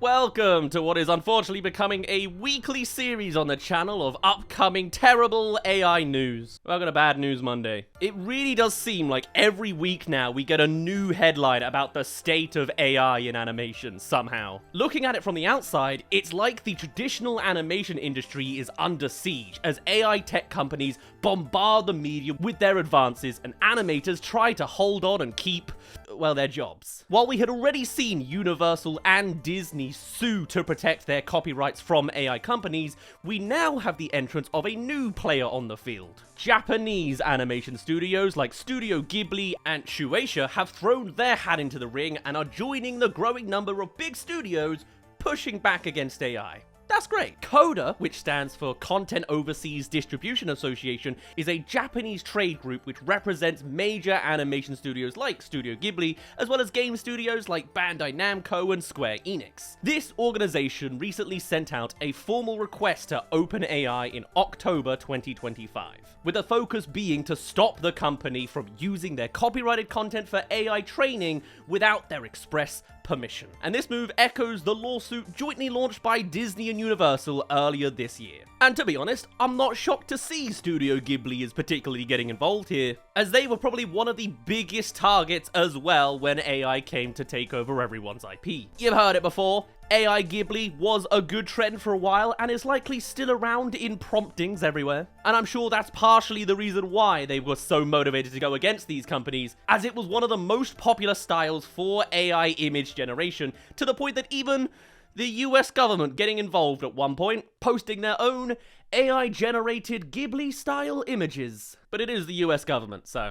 Welcome to what is unfortunately becoming a weekly series on the channel of upcoming terrible AI news. Welcome to Bad News Monday. It really does seem like every week now we get a new headline about the state of AI in animation somehow. Looking at it from the outside, it's like the traditional animation industry is under siege as AI tech companies bombard the media with their advances and animators try to hold on and keep, well, their jobs. While we had already seen Universal and Disney sue to protect their copyrights from AI companies, we now have the entrance of a new player on the field. Japanese animation studios like Studio Ghibli and Shueisha have thrown their hat into the ring and are joining the growing number of big studios pushing back against AI. That's great. Coca, which stands for Content Overseas Distribution Association, is a Japanese trade group which represents major animation studios like Studio Ghibli, as well as game studios like Bandai Namco and Square Enix. This organization recently sent out a formal request to OpenAI in October 2025, with the focus being to stop the company from using their copyrighted content for AI training without their express permission. And this move echoes the lawsuit jointly launched by Disney and Universal earlier this year. And to be honest, I'm not shocked to see Studio Ghibli is particularly getting involved here, as they were probably one of the biggest targets as well when AI came to take over everyone's IP. You've heard it before. AI Ghibli was a good trend for a while and is likely still around in promptings everywhere. And I'm sure that's partially the reason why they were so motivated to go against these companies, as it was one of the most popular styles for AI image generation, to the point that even the US government getting involved at one point, posting their own AI-generated Ghibli-style images. But it is the US government, so,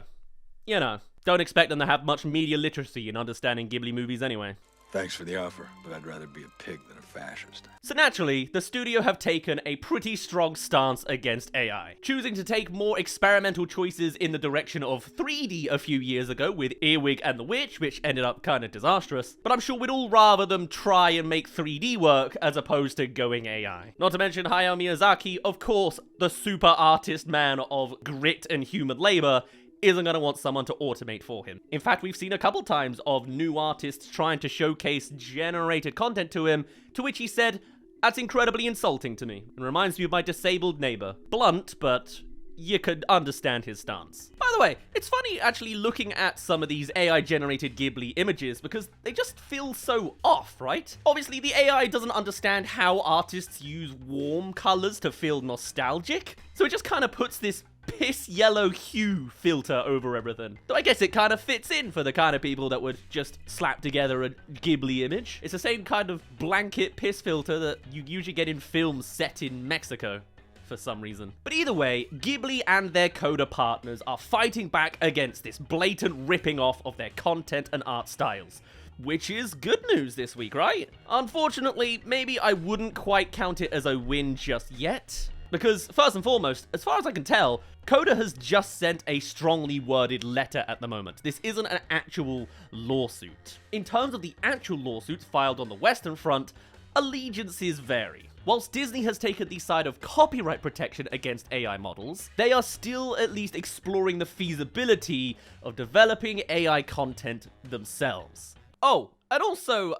you know, don't expect them to have much media literacy in understanding Ghibli movies anyway. Thanks for the offer, but I'd rather be a pig than a fascist. So naturally, the studio have taken a pretty strong stance against AI, choosing to take more experimental choices in the direction of 3D a few years ago with Earwig and the Witch, which ended up kind of disastrous, but I'm sure we'd all rather them try and make 3D work as opposed to going AI. Not to mention Hayao Miyazaki, of course, the super artist man of grit and human labor, isn't going to want someone to automate for him. In fact, we've seen a couple times of new artists trying to showcase generated content to him, to which he said, "That's incredibly insulting to me, and reminds me of my disabled neighbor." Blunt, but you could understand his stance. By the way, it's funny actually looking at some of these AI-generated Ghibli images because they just feel so off, right? Obviously, the AI doesn't understand how artists use warm colors to feel nostalgic, so it just kind of puts this piss yellow hue filter over everything. So I guess it kind of fits in for the kind of people that would just slap together a Ghibli image. It's the same kind of blanket piss filter that you usually get in films set in Mexico for some reason. But either way, Ghibli and their Coca partners are fighting back against this blatant ripping off of their content and art styles, which is good news this week, right? Unfortunately, maybe I wouldn't quite count it as a win just yet. Because, first and foremost, as far as I can tell, Coca has just sent a strongly worded letter at the moment. This isn't an actual lawsuit. In terms of the actual lawsuits filed on the Western Front, allegiances vary. Whilst Disney has taken the side of copyright protection against AI models, they are still at least exploring the feasibility of developing AI content themselves. Oh, and also,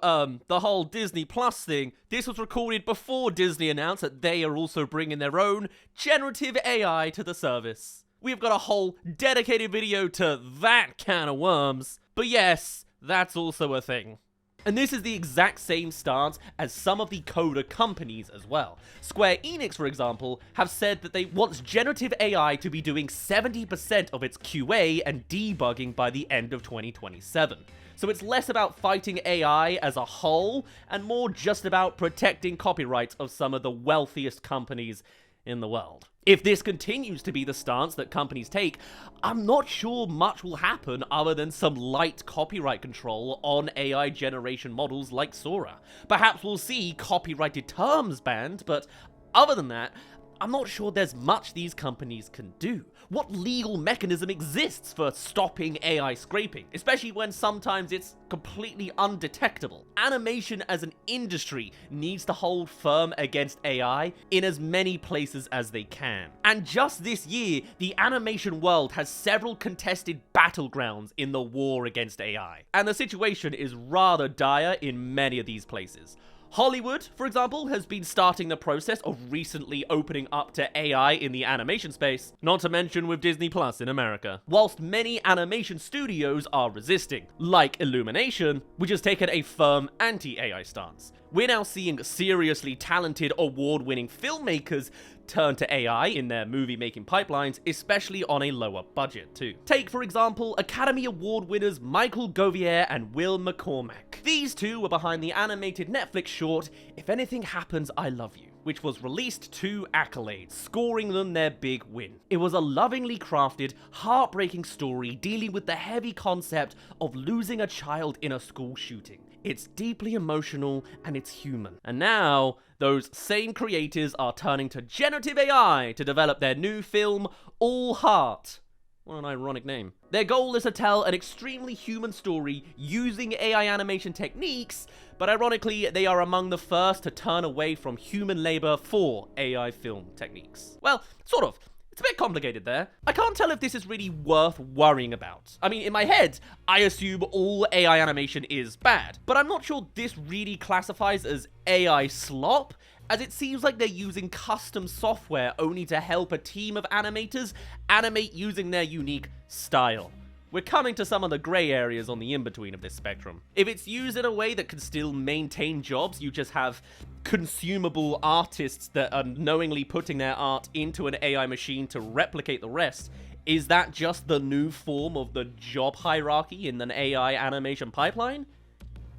the whole Disney Plus thing, this was recorded before Disney announced that they are also bringing their own generative AI to the service. We've got a whole dedicated video to that can of worms, but yes, that's also a thing. And this is the exact same stance as some of the Coca companies as well. Square Enix, for example, have said that they want generative AI to be doing 70% of its QA and debugging by the end of 2027. So it's less about fighting AI as a whole, and more just about protecting copyrights of some of the wealthiest companies in the world. If this continues to be the stance that companies take, I'm not sure much will happen other than some light copyright control on AI generation models like Sora. Perhaps we'll see copyrighted terms banned, but other than that, I'm not sure there's much these companies can do. What legal mechanism exists for stopping AI scraping, especially when sometimes it's completely undetectable? Animation as an industry needs to hold firm against AI in as many places as they can. And just this year, the animation world has several contested battlegrounds in the war against AI. And the situation is rather dire in many of these places. Hollywood, for example, has been starting the process of recently opening up to AI in the animation space, not to mention with Disney Plus in America. Whilst many animation studios are resisting, like Illumination, which has taken a firm anti-AI stance. We're now seeing seriously talented, award-winning filmmakers turn to AI in their movie-making pipelines, especially on a lower budget too. Take, for example, Academy Award winners Michael Govier and Will McCormack. These two were behind the animated Netflix short, If Anything Happens, I Love You, which was released to accolades, scoring them their big win. It was a lovingly crafted, heartbreaking story dealing with the heavy concept of losing a child in a school shooting. It's deeply emotional and it's human. And now, those same creators are turning to generative AI to develop their new film, All Heart. What an ironic name. Their goal is to tell an extremely human story using AI animation techniques, but ironically, they are among the first to turn away from human labor for AI film techniques. Well, sort of. It's a bit complicated there. I can't tell if this is really worth worrying about. I mean, in my head, I assume all AI animation is bad, but I'm not sure this really classifies as AI slop, as it seems like they're using custom software only to help a team of animators animate using their unique style. We're coming to some of the grey areas on the in-between of this spectrum. If it's used in a way that can still maintain jobs, you just have consumable artists that are knowingly putting their art into an AI machine to replicate the rest, is that just the new form of the job hierarchy in an AI animation pipeline?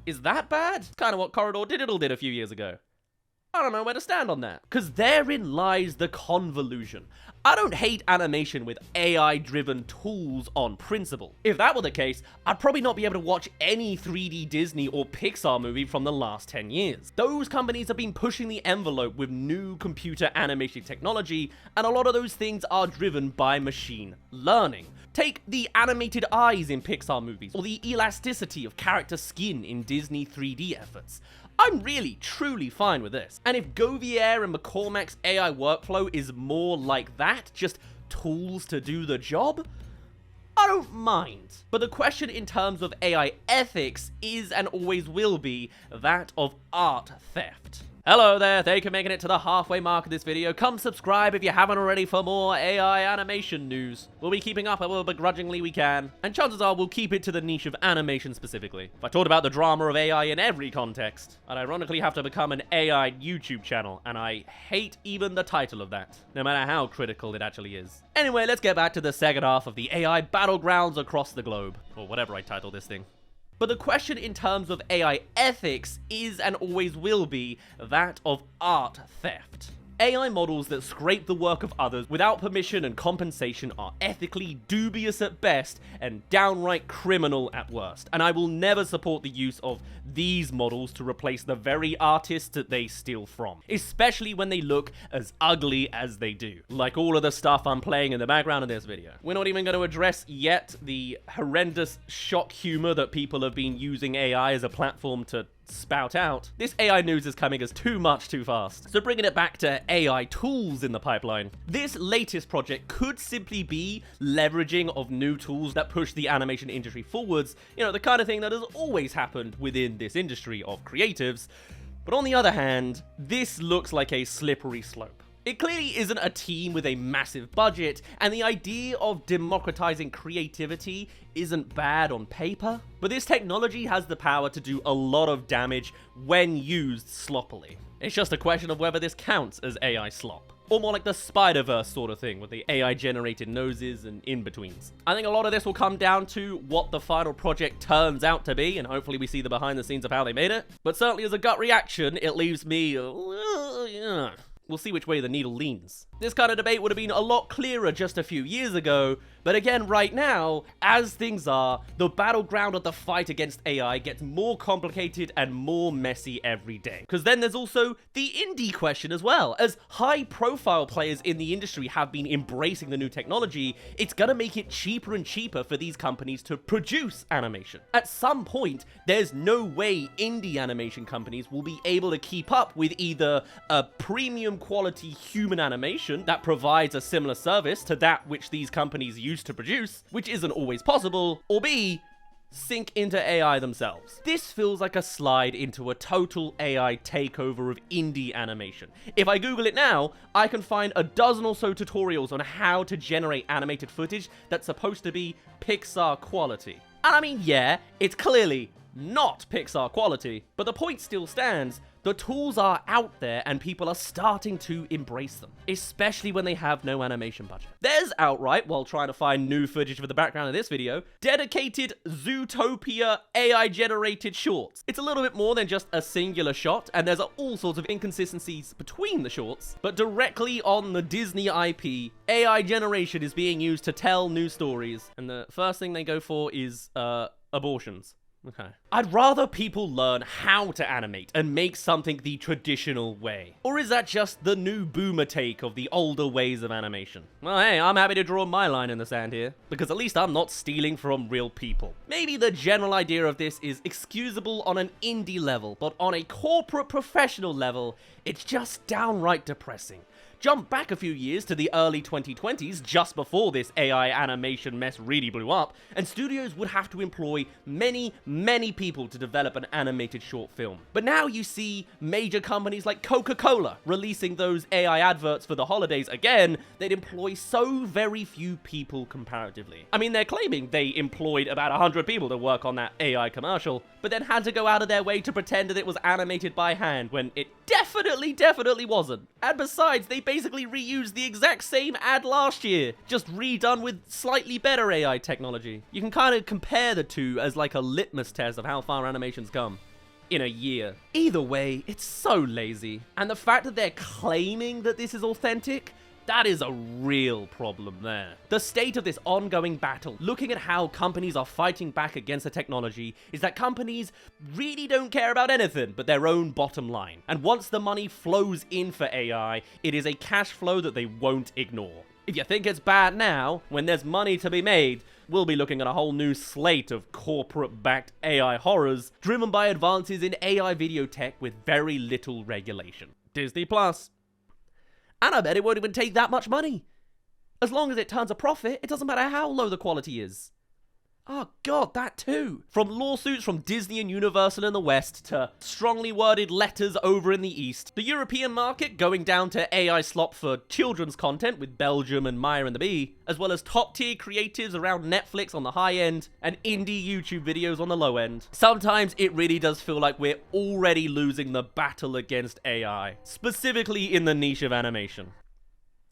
Is that bad? It's kind of what Corridor Digital did a few years ago. I don't know where to stand on that. Because therein lies the convolution. I don't hate animation with AI-driven tools on principle. If that were the case, I'd probably not be able to watch any 3D Disney or Pixar movie from the last 10 years. Those companies have been pushing the envelope with new computer animation technology, and a lot of those things are driven by machine learning. Take the animated eyes in Pixar movies, or the elasticity of character skin in Disney 3D efforts. I'm really, truly fine with this. And if Govier and McCormack's AI workflow is more like that, just tools to do the job, I don't mind. But the question in terms of AI ethics is and always will be that of art theft. Hello there, thank you for making it to the halfway mark of this video. Come subscribe if you haven't already for more AI animation news. We'll be keeping up however begrudgingly we can, and chances are we'll keep it to the niche of animation specifically. If I talked about the drama of AI in every context, I'd ironically have to become an AI YouTube channel, and I hate even the title of that, no matter how critical it actually is. Anyway, let's get back to the second half of the AI battlegrounds across the globe, or whatever I title this thing. But the question in terms of AI ethics is and always will be that of art theft. AI models that scrape the work of others without permission and compensation are ethically dubious at best and downright criminal at worst, and I will never support the use of these models to replace the very artists that they steal from, especially when they look as ugly as they do, like all of the stuff I'm playing in the background of this video. We're not even going to address yet the horrendous shock humor that people have been using AI as a platform to spout out. This AI news is coming as too much too fast. So bringing it back to AI tools in the pipeline, this latest project could simply be leveraging of new tools that push the animation industry forwards, you know, the kind of thing that has always happened within this industry of creatives. But on the other hand, this looks like a slippery slope. It clearly isn't a team with a massive budget, and the idea of democratizing creativity isn't bad on paper, but this technology has the power to do a lot of damage when used sloppily. It's just a question of whether this counts as AI slop, or more like the Spider-Verse sort of thing with the AI-generated noses and in-betweens. I think a lot of this will come down to what the final project turns out to be, and hopefully we see the behind the scenes of how they made it, but certainly as a gut reaction, it leaves me, We'll see which way the needle leans. This kind of debate would have been a lot clearer just a few years ago, but again, right now, as things are, the battleground of the fight against AI gets more complicated and more messy every day. Because then there's also the indie question as well. As high-profile players in the industry have been embracing the new technology, it's gonna make it cheaper and cheaper for these companies to produce animation. At some point, there's no way indie animation companies will be able to keep up with either a premium quality human animation that provides a similar service to that which these companies use to produce, which isn't always possible, or B, sink into AI themselves. This feels like a slide into a total AI takeover of indie animation. If I Google it now, I can find a dozen or so tutorials on how to generate animated footage that's supposed to be Pixar quality. And I mean, yeah, it's clearly not Pixar quality, but the point still stands. The tools are out there and people are starting to embrace them, especially when they have no animation budget. There's outright, while trying to find new footage for the background of this video, dedicated Zootopia AI-generated shorts. It's a little bit more than just a singular shot, and there's all sorts of inconsistencies between the shorts, but directly on the Disney IP, AI generation is being used to tell new stories, and the first thing they go for is, abortions. Okay. I'd rather people learn how to animate and make something the traditional way. Or is that just the new boomer take of the older ways of animation? Well, hey, I'm happy to draw my line in the sand here, because at least I'm not stealing from real people. Maybe the general idea of this is excusable on an indie level, but on a corporate professional level, it's just downright depressing. Jump back a few years to the early 2020s, just before this AI animation mess really blew up, and studios would have to employ many people to develop an animated short film. But now you see major companies like Coca-Cola releasing those AI adverts for the holidays again. They'd employ so very few people comparatively. I mean, they're claiming they employed about 100 people to work on that AI commercial, but then had to go out of their way to pretend that it was animated by hand when it definitely wasn't. And besides, they basically reused the exact same ad last year, just redone with slightly better AI technology. You can kind of compare the two as like a litmus test of how far animation's come in a year. Either way, it's so lazy. And the fact that they're claiming that this is authentic, that is a real problem there. The state of this ongoing battle, looking at how companies are fighting back against the technology, is that companies really don't care about anything but their own bottom line. And once the money flows in for AI, it is a cash flow that they won't ignore. If you think it's bad now, when there's money to be made, we'll be looking at a whole new slate of corporate-backed AI horrors, driven by advances in AI video tech with very little regulation. Disney Plus. And I bet it won't even take that much money. As long as it turns a profit, it doesn't matter how low the quality is. Oh god, that too. From lawsuits from Disney and Universal in the West to strongly worded letters over in the East, the European market going down to AI slop for children's content with Belgium and Maya and the Bee, as well as top tier creatives around Netflix on the high end and indie YouTube videos on the low end. Sometimes it really does feel like we're already losing the battle against AI, specifically in the niche of animation.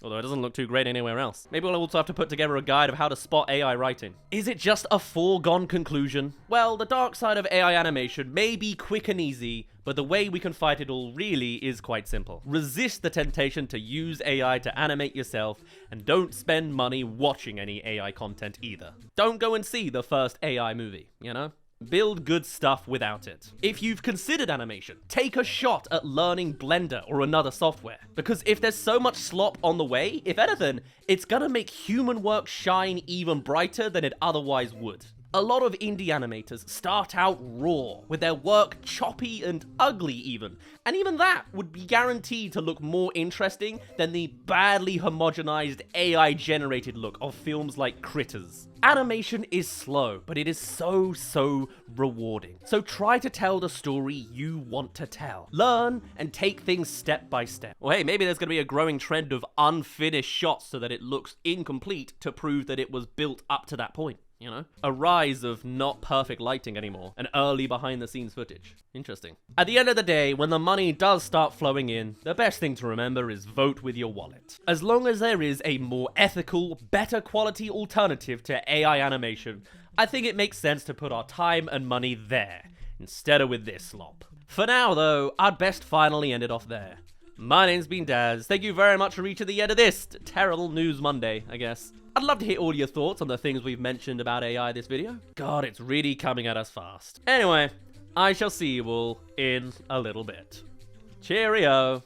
Although it doesn't look too great anywhere else. Maybe we'll also have to put together a guide of how to spot AI writing. Is it just a foregone conclusion? Well, the dark side of AI animation may be quick and easy, but the way we can fight it all really is quite simple. Resist the temptation to use AI to animate yourself, and don't spend money watching any AI content either. Don't go and see the first AI movie, you know? Build good stuff without it. If you've considered animation, take a shot at learning Blender or another software. Because if there's so much slop on the way, if anything, it's gonna make human work shine even brighter than it otherwise would. A lot of indie animators start out raw, with their work choppy and ugly even, and even that would be guaranteed to look more interesting than the badly homogenized AI-generated look of films like Critters. Animation is slow, but it is so rewarding. So try to tell the story you want to tell. Learn and take things step by step. Well, hey, maybe there's going to be a growing trend of unfinished shots so that it looks incomplete to prove that it was built up to that point. You know? A rise of not perfect lighting anymore, and early behind the scenes footage. Interesting. At the end of the day, when the money does start flowing in, the best thing to remember is vote with your wallet. As long as there is a more ethical, better quality alternative to AI animation, I think it makes sense to put our time and money there, instead of with this slop. For now though, I'd best finally end it off there. My name's been Daz. Thank you very much for reaching the end of this terrible news Monday, I guess. I'd love to hear all your thoughts on the things we've mentioned about AI this video. God, it's really coming at us fast. Anyway, I shall see you all in a little bit. Cheerio!